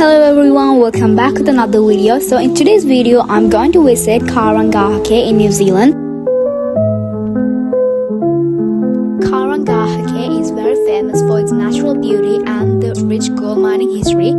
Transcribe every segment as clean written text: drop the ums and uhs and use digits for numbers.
Hello everyone, welcome back with another video. So in today's video, I'm going to visit Karangahake in New Zealand. Karangahake is very famous for its natural beauty and the rich gold mining history.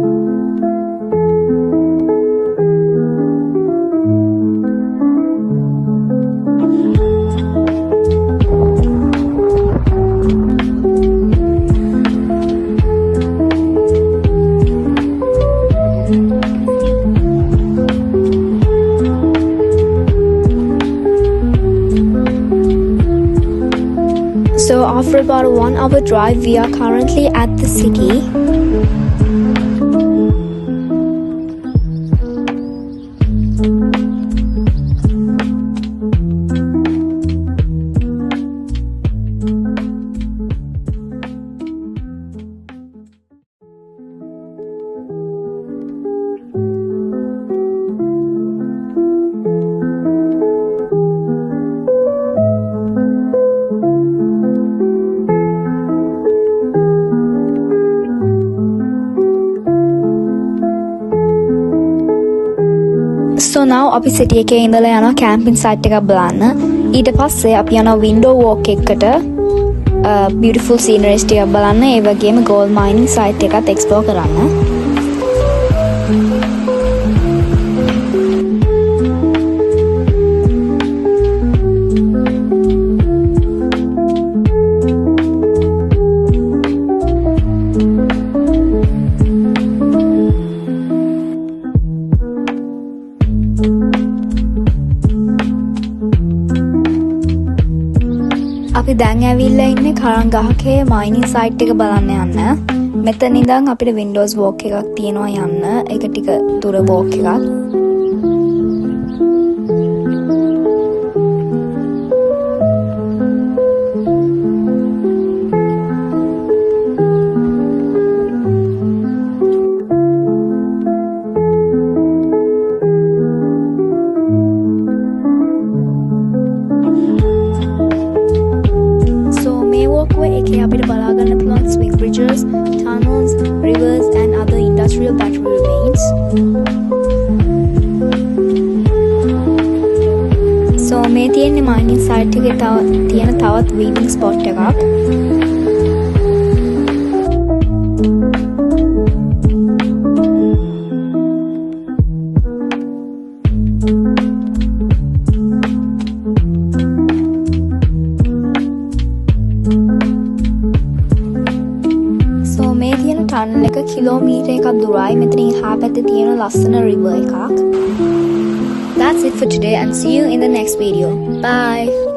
So after about a 1 hour drive, we are currently at the city. So now අපි සිටි එකේ ඉඳලා යනවා camping site එකක් බලන්න. ඊට පස්සේ අපි යනවා වින්ඩෝ වෝක් එකකට beautiful sceneries ටිකක් බලන්න. ඒ වගේම gold mining site එකත් explore කරන්න. අපි දැන් ඇවිල්ලා ඉන්නේ කරංගහකේ මයිනින් සයිට් එක බලන්න යන්න. මෙතන ඉඳන් අපිට වින්ඩෝස් වෝක් එකක් තියෙනවා යන්න. ඒක ටික දුර වෝක් එකක්. එකේ අපිට බලා ගන්න පුළුවන් swing bridges, tunnels, rivers and other industrial battery remains. So මේ තියෙන්නේ mining site එකේ තියෙන තවත් viewing spot එකක්. මේ තියෙන ටනල් එක කිලෝමීටර් එකක් දුරයි. මෙතන එහා පැත්තේ තියෙන ලස්සන river එකක්. That's it for today and see you in the next video. Bye.